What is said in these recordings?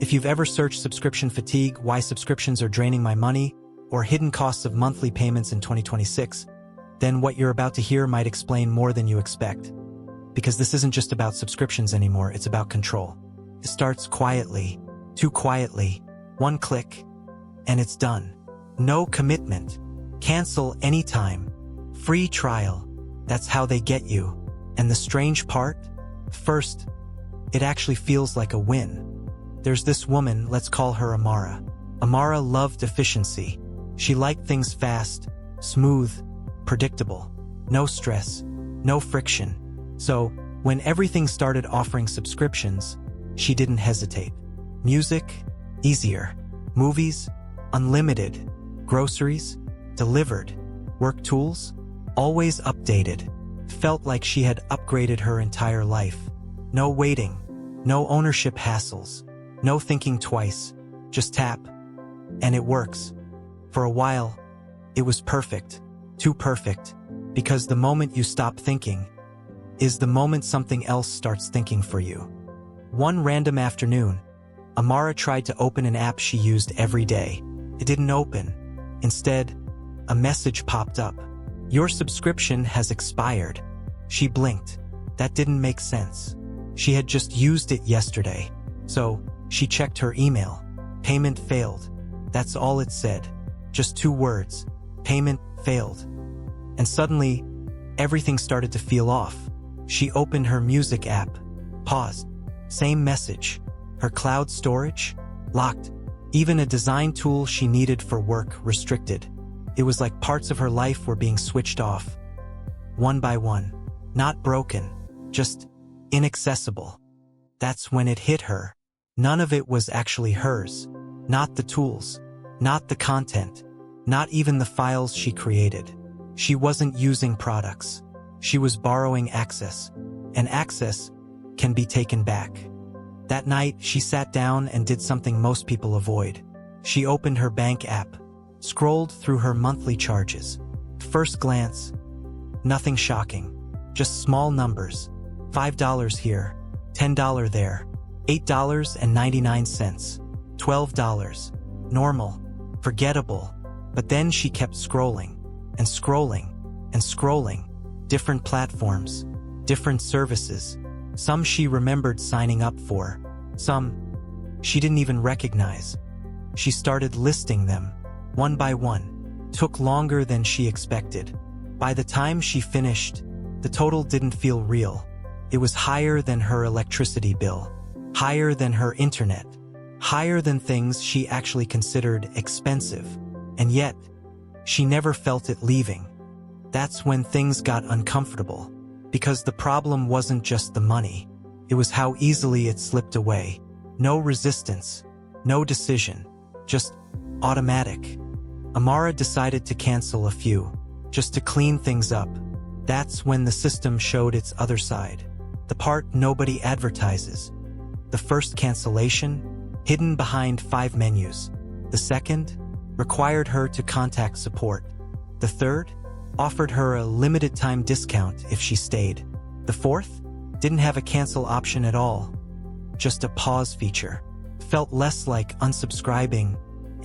If you've ever searched subscription fatigue, why subscriptions are draining my money, or hidden costs of monthly payments in 2026, then what you're about to hear might explain more than you expect. Because this isn't just about subscriptions anymore, it's about control. It starts quietly, too quietly, one click, and it's done. No commitment. Cancel anytime. Free trial. That's how they get you. And the strange part? First, it actually feels like a win. There's this woman, let's call her Amara. Amara loved efficiency. She liked things fast, smooth, predictable. No stress, no friction. So, when everything started offering subscriptions, she didn't hesitate. Music? Easier. Movies? Unlimited. Groceries? Delivered. Work tools? Always updated. Felt like she had upgraded her entire life. No waiting. No ownership hassles. No thinking twice. Just tap. And it works. For a while, it was perfect. Too perfect. Because the moment you stop thinking is the moment something else starts thinking for you. One random afternoon, Amara tried to open an app she used every day. It didn't open. Instead, a message popped up. Your subscription has expired. She blinked. That didn't make sense. She had just used it yesterday. So, she checked her email. Payment failed. That's all it said. Just 2 words. Payment failed. And suddenly, everything started to feel off. She opened her music app. Paused. Same message. Her cloud storage? Locked. Even a design tool she needed for work restricted. It was like parts of her life were being switched off. One by one. Not broken. Just inaccessible. That's when it hit her. None of it was actually hers. Not the tools. Not the content. Not even the files she created. She wasn't using products. She was borrowing access. And access can be taken back. That night, she sat down and did something most people avoid. She opened her bank app, scrolled through her monthly charges. First glance, nothing shocking. Just small numbers. $5 here, $10 there, $8.99, $12. Normal, forgettable. But then she kept scrolling, and scrolling, and scrolling. Different platforms, different services. Some she remembered signing up for. Some she didn't even recognize. She started listing them, one by one. Took longer than she expected. By the time she finished, the total didn't feel real. It was higher than her electricity bill, higher than her internet, higher than things she actually considered expensive. And yet, she never felt it leaving. That's when things got uncomfortable. Because the problem wasn't just the money. It was how easily it slipped away. No resistance, no decision, just automatic. Amara decided to cancel a few, just to clean things up. That's when the system showed its other side. The part nobody advertises. The first cancellation, hidden behind 5 menus. The second, required her to contact support. The third, offered her a limited-time discount if she stayed. The fourth, didn't have a cancel option at all. Just a pause feature. Felt less like unsubscribing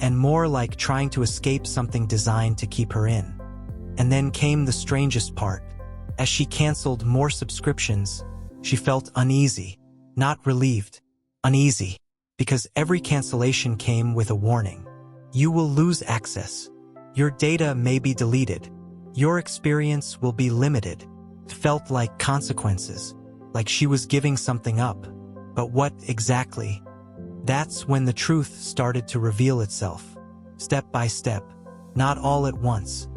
and more like trying to escape something designed to keep her in. And then came the strangest part. As she canceled more subscriptions, she felt uneasy, not relieved, uneasy, because every cancellation came with a warning. You will lose access. Your data may be deleted. Your experience will be limited. It felt like consequences, like she was giving something up. But what exactly? That's when the truth started to reveal itself, step by step, not all at once.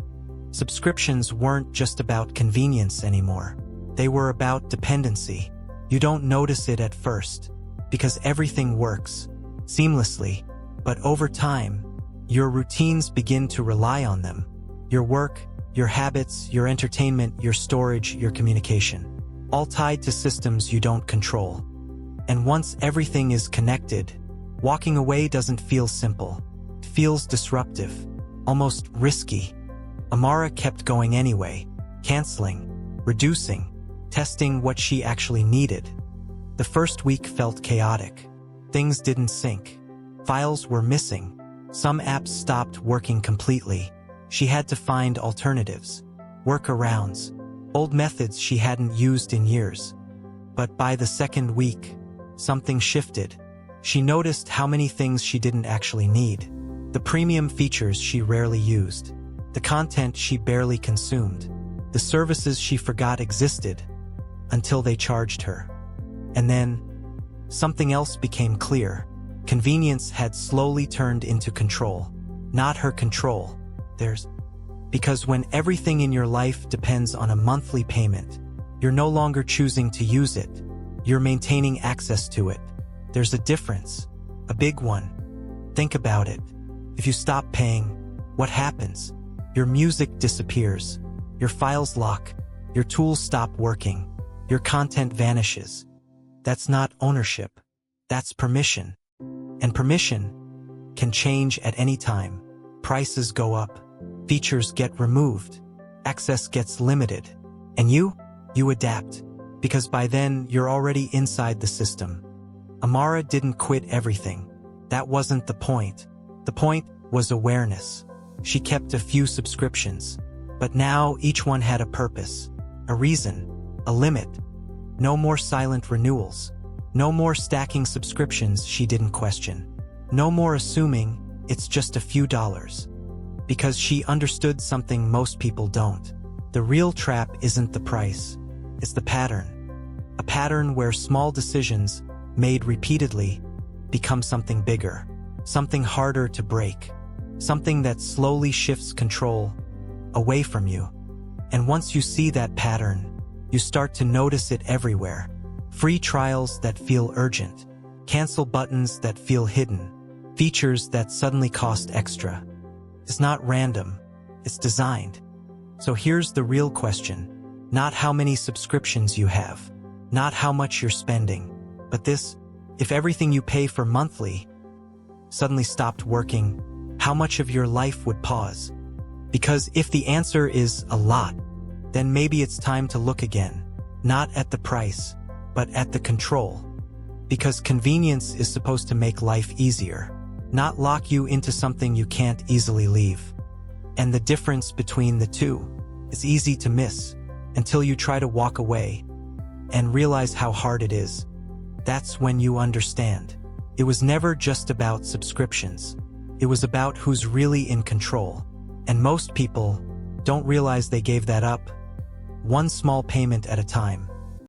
Subscriptions weren't just about convenience anymore. They were about dependency. You don't notice it at first, because everything works seamlessly. But over time, your routines begin to rely on them. Your work, your habits, your entertainment, your storage, your communication, all tied to systems you don't control. And once everything is connected, walking away doesn't feel simple. It feels disruptive, almost risky. Amara kept going anyway, canceling, reducing, testing what she actually needed. The first week felt chaotic. Things didn't sync. Files were missing. Some apps stopped working completely. She had to find alternatives, workarounds, old methods she hadn't used in years. But by the second week, something shifted. She noticed how many things she didn't actually need. The premium features she rarely used. The content she barely consumed. The services she forgot existed until they charged her. And then, something else became clear. Convenience had slowly turned into control. Not her control, theirs. Because when everything in your life depends on a monthly payment, you're no longer choosing to use it. You're maintaining access to it. There's a difference, a big one. Think about it. If you stop paying, what happens? Your music disappears. Your files lock. Your tools stop working. Your content vanishes. That's not ownership. That's permission. And permission can change at any time. Prices go up. Features get removed. Access gets limited. And you adapt. Because by then, you're already inside the system. Amara didn't quit everything. That wasn't the point. The point was awareness. She kept a few subscriptions. But now each one had a purpose, a reason, a limit. No more silent renewals. No more stacking subscriptions she didn't question. No more assuming it's just a few dollars. Because she understood something most people don't. The real trap isn't the price. It's the pattern. A pattern where small decisions, made repeatedly, become something bigger. Something harder to break. Something that slowly shifts control away from you. And once you see that pattern, you start to notice it everywhere. Free trials that feel urgent. Cancel buttons that feel hidden. Features that suddenly cost extra. It's not random. It's designed. So here's the real question. Not how many subscriptions you have. Not how much you're spending. But this, if everything you pay for monthly suddenly stopped working, how much of your life would pause? Because if the answer is a lot, then maybe it's time to look again. Not at the price, but at the control. Because convenience is supposed to make life easier, not lock you into something you can't easily leave. And the difference between the two is easy to miss until you try to walk away and realize how hard it is. That's when you understand. It was never just about subscriptions. It was about who's really in control. And most people don't realize they gave that up, one small payment at a time.